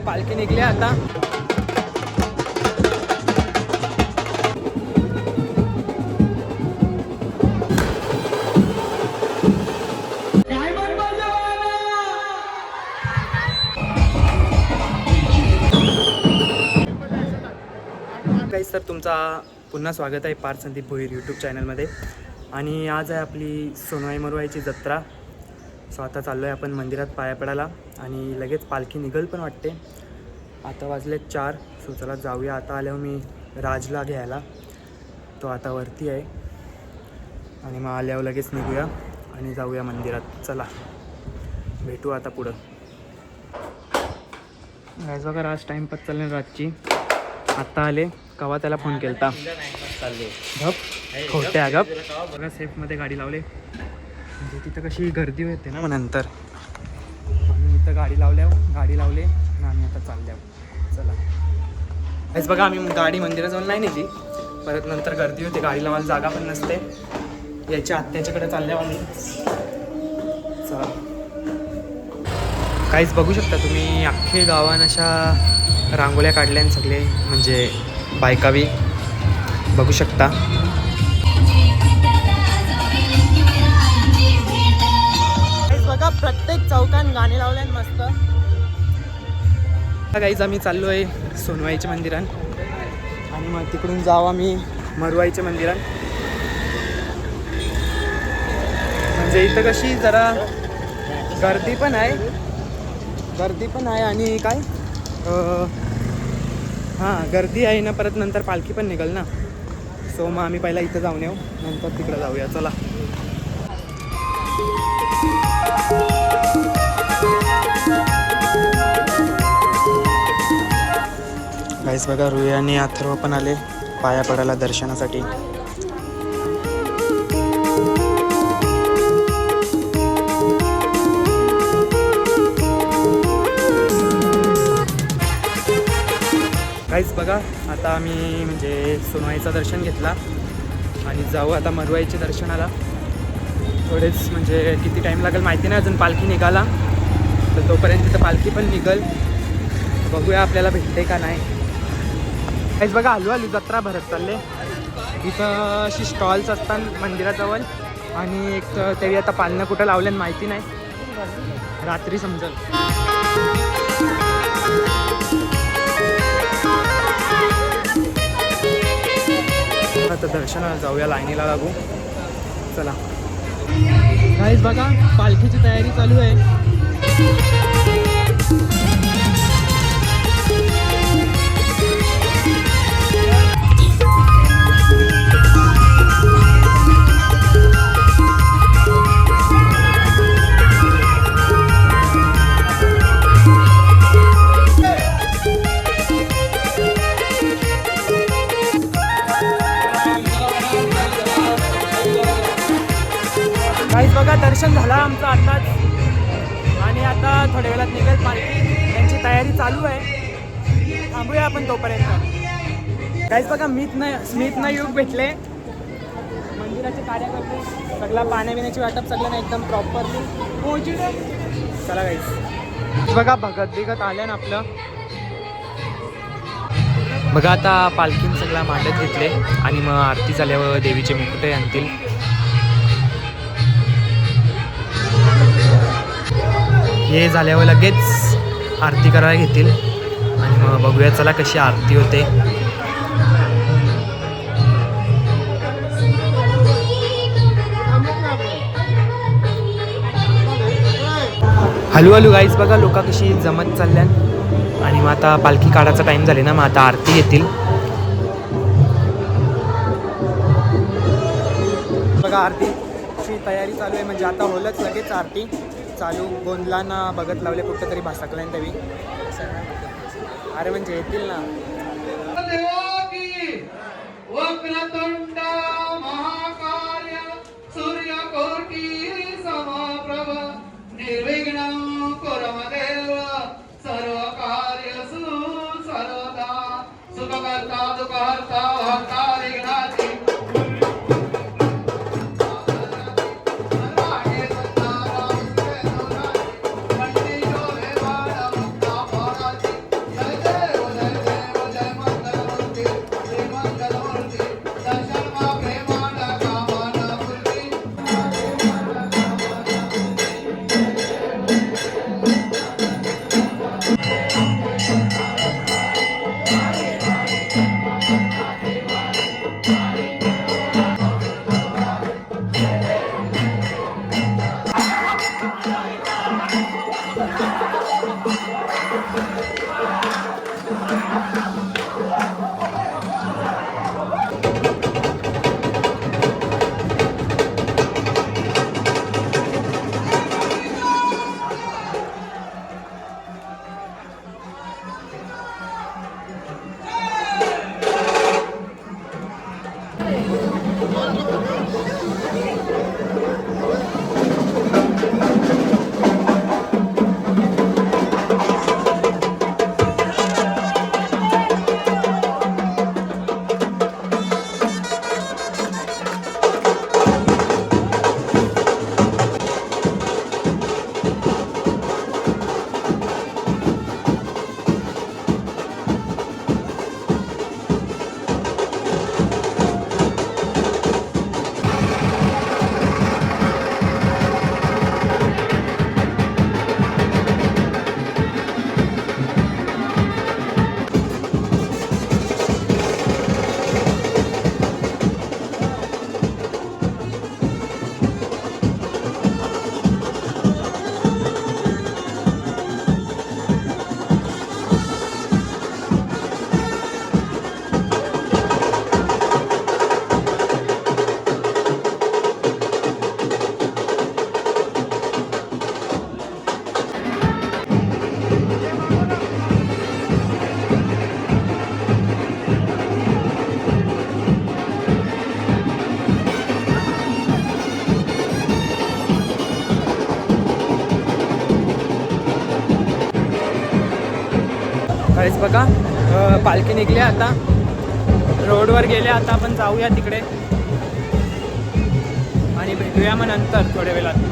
पालखी निघली आता. तर तुमचा पुन्हा स्वागत आहे पार्थ संदीप भोईर यूट्यूब चॅनलमध्ये. आणि आज आहे आपली सोनवाई मरुवाईची जत्रा. सो आता चाललो आहे आपण मंदिरात पाया पडायला आणि लगेच पालखी निघल पण वाटते. आता वाजले 4. सो चला जाऊया. आता आल्यावर मी राजला घ्यायला, तो आता वरती आहे. आणि मग आल्यावर लगेच निघूया आणि जाऊया मंदिरात. चला भेटू आता पुढं. आज बघा राज टाईमपास चालले रातची. आत्ता आले कवा त्याला फोन केलता. गप खोट्या गप. बघा सेफमध्ये गाडी लावले म्हणजे तिथं कशी गर्दी होते ना. मग नंतर आम्ही इथं गाडी लावली आणि आम्ही आता चालल्यावर. चला हेच बघा आम्ही गाडी मंदिरात जाऊन नाही नेली. परत नंतर गर्दी होते, गाडी लावायला जागा पण नसते. याच्या आत्याच्याकडे चालल्यावर आम्ही. चला काहीच बघू शकता तुम्ही, अख्खे गावान अशा रांगोळ्या काढल्या सगळे, म्हणजे बायकावी बघू शकता. बघा प्रत्येक चौकान गाणे लावले मस्त. काहीच आम्ही चाललो आहे सोनवाईच्या मंदिरात आणि मग तिकडून जाऊ आम्ही मरुवाईच्या मंदिरात. म्हणजे इथं कशी जरा गर्दी पण आहे आणि काय हां गर्दी आहे ना. परत नंतर पालखी पण निघल ना. सो मग आम्ही पहिला इथं जाऊन येऊ, नंतर तिकडं जाऊया. चला गाईस बघा रुई आणि अथर्व पण आले पाया पडायला दर्शनासाठी. काहीच बघा आता आम्ही म्हणजे सोनवाईचं दर्शन घेतला आणि जाऊ आता मरुवाईच्या दर्शनाला. थोडेच म्हणजे किती टाईम लागेल माहिती नाही अजून. पालखी निघाला तर तोपर्यंत तिथं पालखी पण निघल. बघूया आपल्याला भेटते का नाही. काहीच बघा हलू जत्रा भरत चालले. इथं अशी स्टॉल्स असतात मंदिराजवळ आणि एक तरी आता पालनं कुठं लावल्यानं माहिती नाही, रात्री समजल. आता दर्शनाला जाऊया, लाईनीला लागू. चला काहीच बघा पालखीची तयारी चालू आहे. काहीच बघा दर्शन झालं आमचं आताच आणि आता थोड्या वेळात निघेल पालखी. त्यांची तयारी चालू आहे, थांबूया आपण तोपर्यंत. काहीच बघा स्मितनं युग भेटले. मंदिराचे कार्यकर्ते सगळा पाण्यापिण्याची वाटप सगळं ना एकदम प्रॉपरली पोहोचले. चला काहीच बघा भगत आल्या ना आपलं. बघा आता पालखीन सगळा मांडत घेतले आणि मग आरती झाल्यावर देवीचे मुकुटे आणतील. हे झाल्यावर लगेच आरती करायला घेतील आणि मग बघूया चला कशी आरती होते. हळूहळू गाईस बघा लोक कशी जमत चालल्या. आणि मग आता पालखी काढायचा टाईम झाले ना, मग आता आरती घेतील. बघा आरतीची तयारी चालू आहे, म्हणजे आता होलच लगेच आरती चालू. गोंधलांना बघत लावले कुठं तरी भासाकलाय तवी. अरे म्हणजे येतील ना. काहीच बघा पालखी निघली आता रोडवर गेले. आता आपण जाऊया तिकडे आणि भेटूया मग नंतर थोड्या वेळात.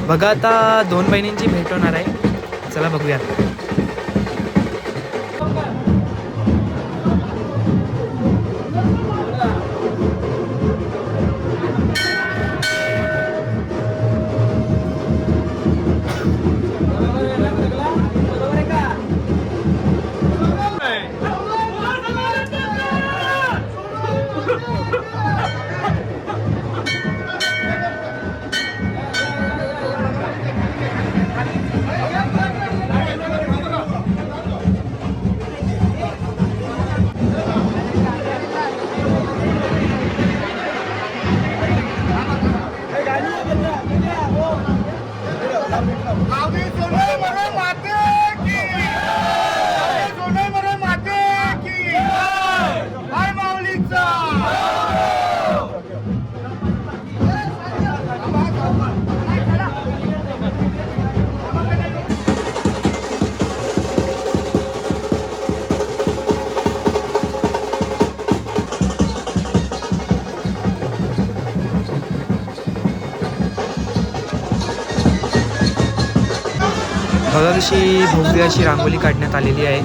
बघा आता 2 बहिणींची भेट होणार आहे. चला बघूया. बघा कशी भव्य अशी रांगोळी काढण्यात आलेली आहे.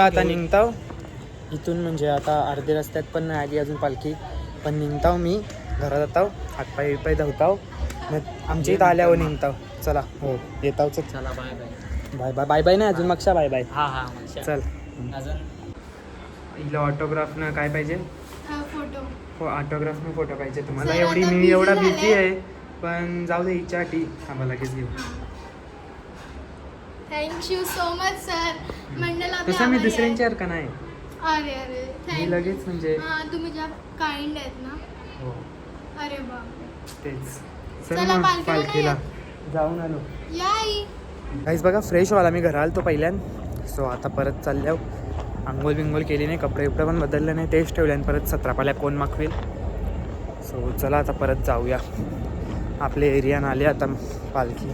आता निघताव इथून, म्हणजे आता अर्धे रस्त्यात पण नाही आली अजून पालखी, पण निघताव मी घरात जाताव, हातपाय पाय धावताव, मग आमच्या इथं आल्यावर निघताव. चला हो येताव. चला bye bye. Bye bye. Bye bye नाही अजून, मक्षा बाय बाय. हा हा मग चल. अजून हिला ऑटोग्राफनं काय पाहिजे? फोटो. हो ऑटोग्राफनं फोटो पाहिजे तुम्हाला. सर, एवढी आता मी busy एवढा झालंय. बिझी आहे, पण जाऊ दे हिच्यासाठी थांबा लगेच घेऊ. Thank you so much sir. मंडल आपले तसं मी आभारी दुसऱ्यांच्यावर का नाही, आहे. अरे अरे मी थँक्यू. लगेच म्हणजे हां तुम्ही ज्या काइंड आहेत ना. हो अरे बापरे. तेच. चला, चल मग पालखीला पालखीला जाऊन आलो. याई. काहीच बघा फ्रेश व्हायला मी घरा आलो पहिल्यान, सो आता परत चालल्यावर आंघोळ बिंघोळ केली नाही, कपडे उपडे पण बदलले नाही, तेच ठेवले आणि परत 17 पाल्या कोण मागवेल. सो चला आता परत जाऊया, आपले एरियान आले आता पालखी.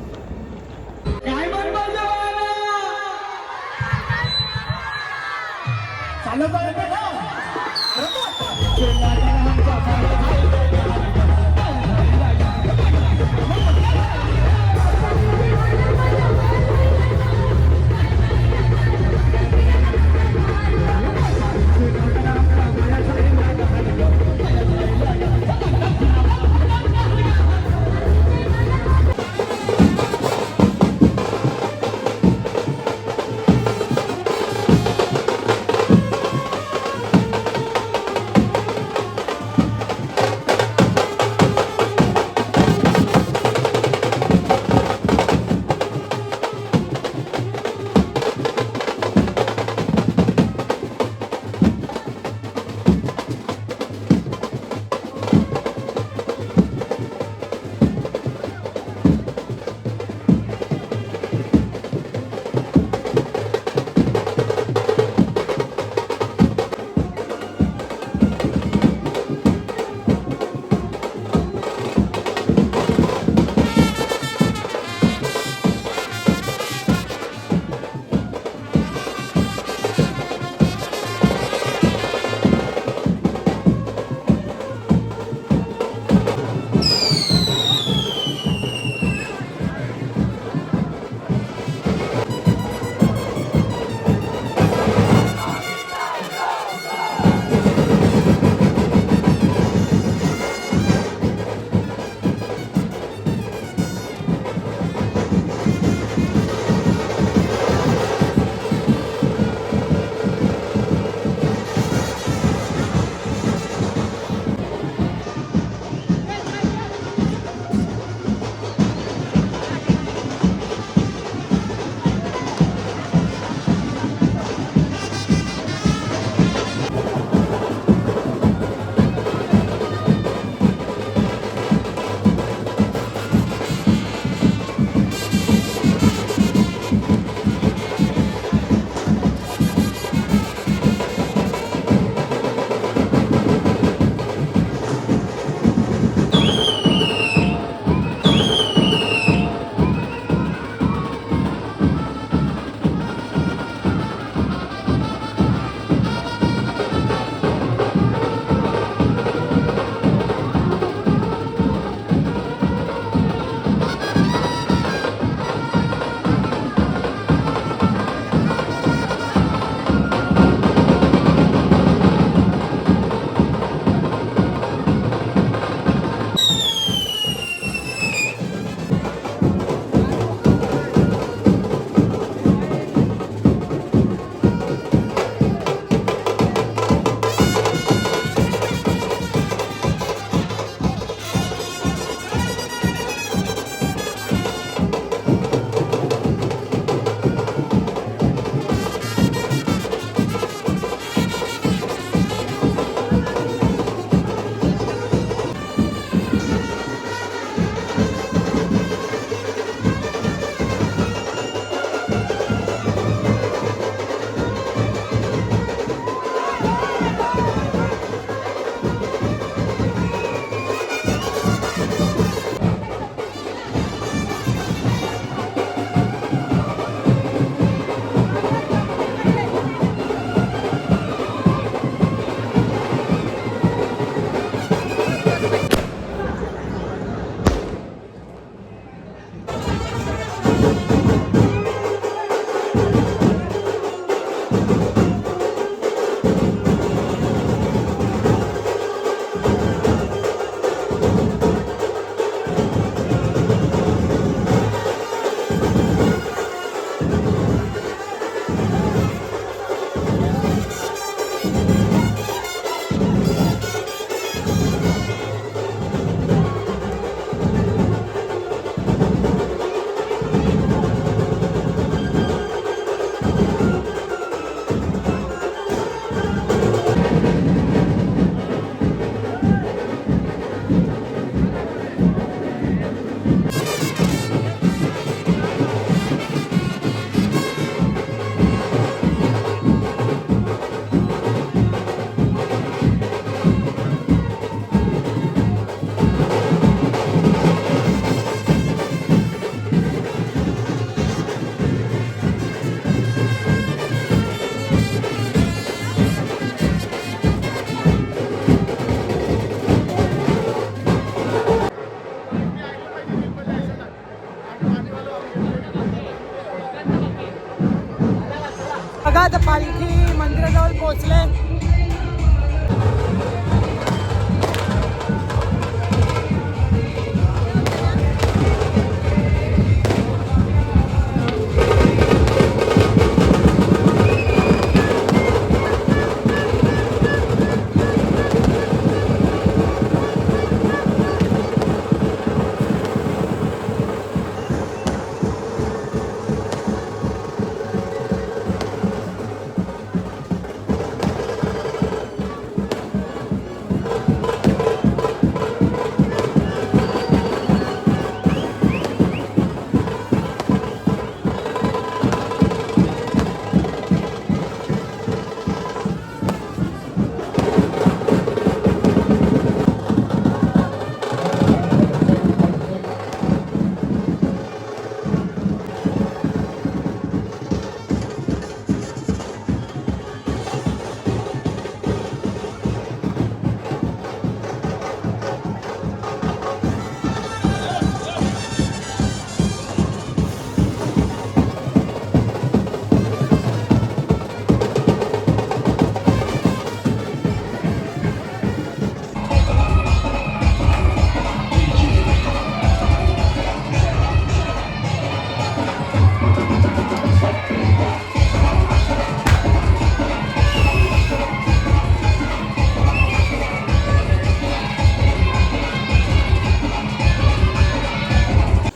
पोहोचले.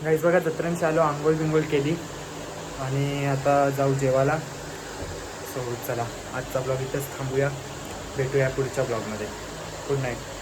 गाईस बघा जत्रांशी आलो, आंघोळ बिंघोळ केली आणि आता जाऊ जेवायला. सो चला आजचा ब्लॉग इथंच थांबूया, भेटूया पुढच्या ब्लॉगमध्ये. Good night.